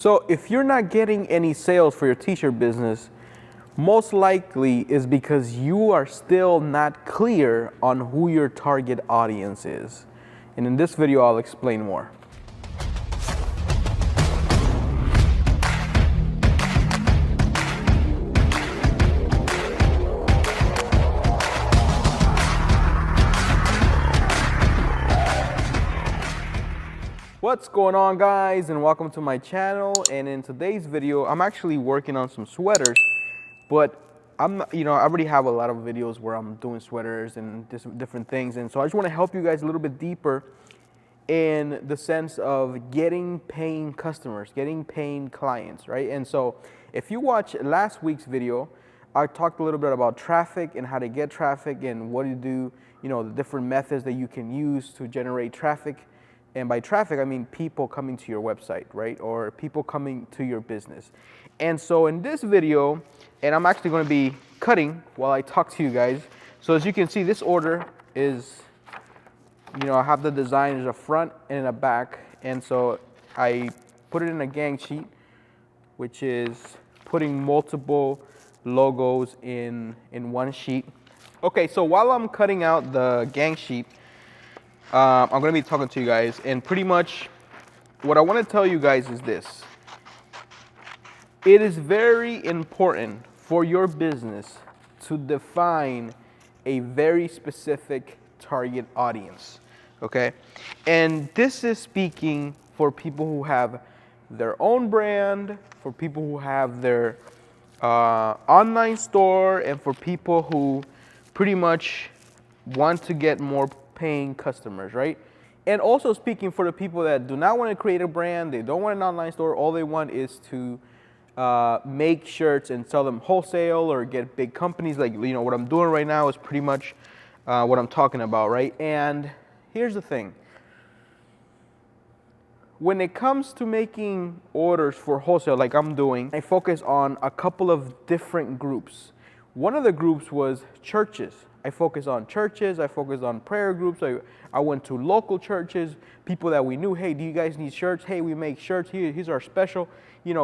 So if you're not getting any sales for your t-shirt business, most likely is because you are still not clear on who your target audience is. And in this video, I'll explain more. What's going on, guys, and welcome to my channel. And in today's video, I'm actually working on some sweaters, but I already have a lot of videos where I'm doing sweaters and different things. And so I just want to help you guys a little bit deeper in the sense of getting paying customers, getting paying clients, right? And so if you watch last week's video, I talked a little bit about traffic and how to get traffic and what to do, the different methods that you can use to generate traffic. And by traffic, I mean people coming to your website, right? Or people coming to your business. And so in this video, and I'm actually going to be cutting while I talk to you guys. So as you can see, this order is, I have the design, there's a front and a back. And so I put it in a gang sheet, which is putting multiple logos in one sheet. Okay, so while I'm cutting out the gang sheet, I'm going to be talking to you guys, and pretty much what I want to tell you guys is this. It is very important for your business to define a very specific target audience, okay? And this is speaking for people who have their own brand, for people who have their online store, and for people who pretty much want to get more paying customers, right? And also speaking for the people that do not want to create a brand, they don't want an online store, all they want is to make shirts and sell them wholesale or get big companies. Like, what I'm doing right now is pretty much what I'm talking about, right? And here's the thing. When it comes to making orders for wholesale, like I'm doing, I focus on a couple of different groups. One of the groups was churches. I focus on churches, I focus on prayer groups. I went to local churches, people that we knew. Hey, do you guys need shirts? Hey, we make shirts. Here's our special.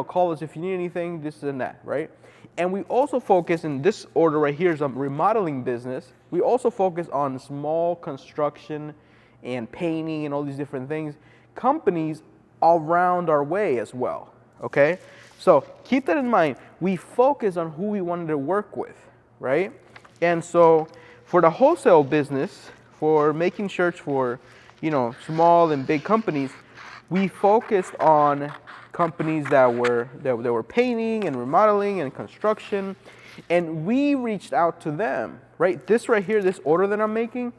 Call us if you need anything, this and that, right? And we also focus in this order right here is a remodeling business. We also focus on small construction and painting and all these different things. Companies around our way as well, okay? So keep that in mind. We focus on who we wanted to work with, right? And so for the wholesale business, for making shirts for, small and big companies, we focused on companies that were painting and remodeling and construction, and we reached out to them, right? This right here, this order that I'm making,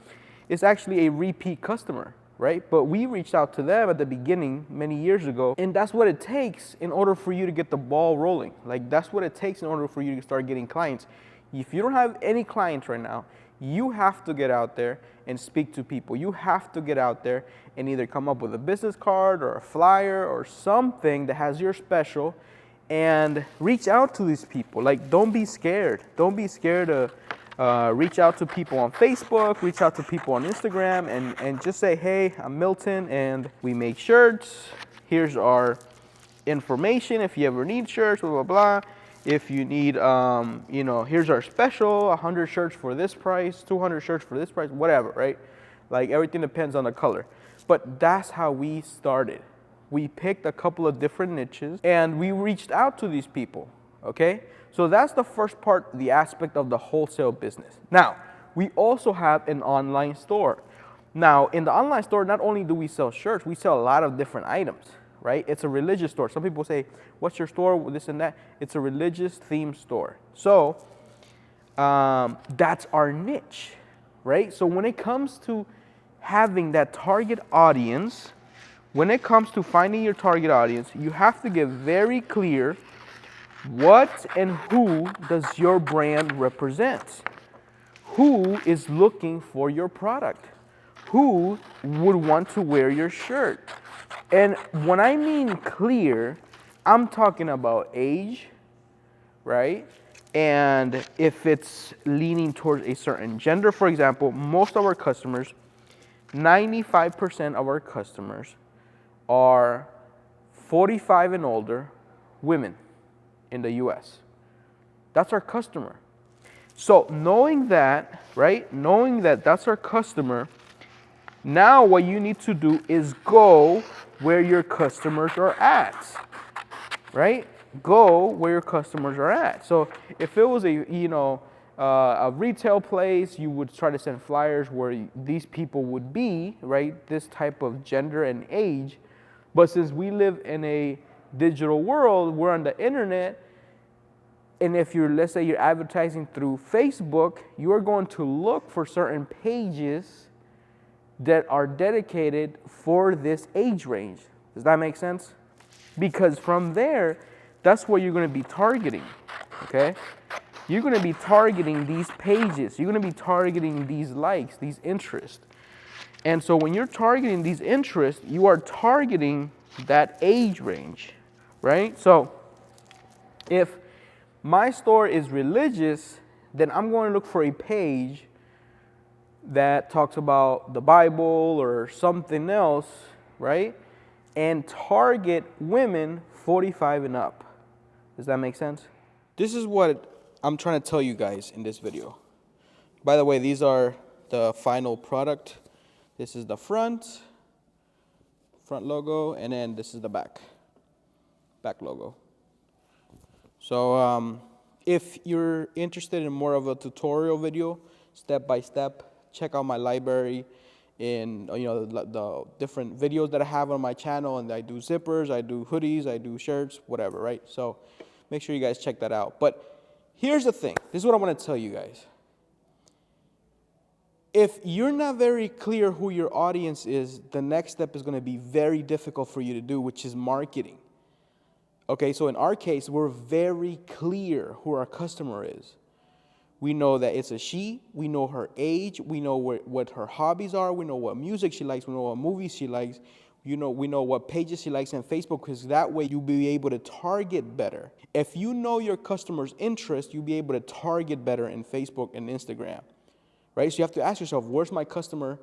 is actually a repeat customer, right? But we reached out to them at the beginning many years ago, and that's what it takes in order for you to get the ball rolling. Like, that's what it takes in order for you to start getting clients. If you don't have any clients right now, you have to get out there and speak to people. You have to get out there and either come up with a business card or a flyer or something that has your special and reach out to these people. Like, don't be scared. Don't be scared to reach out to people on Facebook, reach out to people on Instagram, and just say, hey, I'm Milton and we make shirts. Here's our information if you ever need shirts, blah, blah, blah. If you need, here's our special, 100 shirts for this price, 200 shirts for this price, whatever, right? Like, everything depends on the color. But that's how we started. We picked a couple of different niches and we reached out to these people, okay? So that's the first part, the aspect of the wholesale business. Now, we also have an online store. Now, in the online store, not only do we sell shirts, we sell a lot of different items. Right? It's a religious store. Some people say, what's your store? This and that. It's a religious themed store. So that's our niche, right? So when it comes to having that target audience, when it comes to finding your target audience, you have to get very clear what and who does your brand represent? Who is looking for your product? Who would want to wear your shirt? And when I mean clear, I'm talking about age, right? And if it's leaning towards a certain gender, for example, most of our customers, 95% of our customers are 45 and older women in the US. That's our customer. So knowing that, right? Knowing that that's our customer, now what you need to do is go where your customers are at, right? Go where your customers are at. So if it was a retail place, you would try to send flyers where these people would be, right? This type of gender and age. But since we live in a digital world, we're on the internet, and if let's say you're advertising through Facebook, you are going to look for certain pages that are dedicated for this age range. Does that make sense? Because from there, that's what you're going to be targeting, okay? You're going to be targeting these pages. You're going to be targeting these likes, these interests. And so when you're targeting these interests, you are targeting that age range, right? So if my store is religious, then I'm going to look for a page that talks about the Bible or something else, right? And target women 45 and up. Does that make sense? This is what I'm trying to tell you guys in this video. By the way, these are the final product. This is the front logo, and then this is the back logo. So if you're interested in more of a tutorial video, step by step, check out my library in the different videos that I have on my channel, and I do zippers, I do hoodies, I do shirts, whatever, right? So make sure you guys check that out. But here's the thing. This is what I want to tell you guys. If you're not very clear who your audience is, the next step is going to be very difficult for you to do, which is marketing. Okay, so in our case, we're very clear who our customer is. We know that it's a she, we know her age, we know what her hobbies are, we know what music she likes, we know what movies she likes, we know what pages she likes on Facebook, because that way you'll be able to target better. If you know your customer's interest, you'll be able to target better in Facebook and Instagram, right? So you have to ask yourself, where's my customer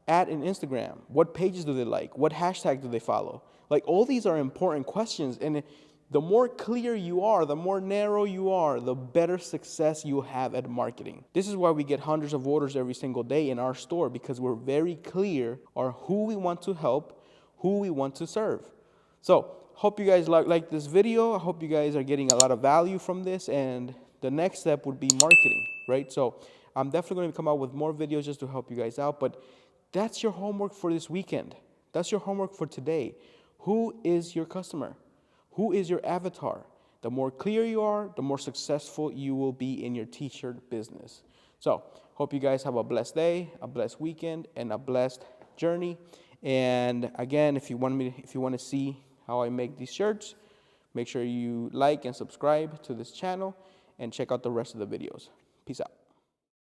at in Instagram? What pages do they like? What hashtags do they follow? Like, all these are important questions, and the more clear you are, the more narrow you are, the better success you have at marketing. This is why we get hundreds of orders every single day in our store, because we're very clear on who we want to help, who we want to serve. So, hope you guys like this video. I hope you guys are getting a lot of value from this, and the next step would be marketing, right? So, I'm definitely going to come out with more videos just to help you guys out, but that's your homework for this weekend. That's your homework for today. Who is your customer? Who is your avatar? The more clear you are, the more successful you will be in your t-shirt business. So, hope you guys have a blessed day, a blessed weekend, and a blessed journey. And again, if you want to see how I make these shirts, make sure you like and subscribe to this channel and check out the rest of the videos. Peace out.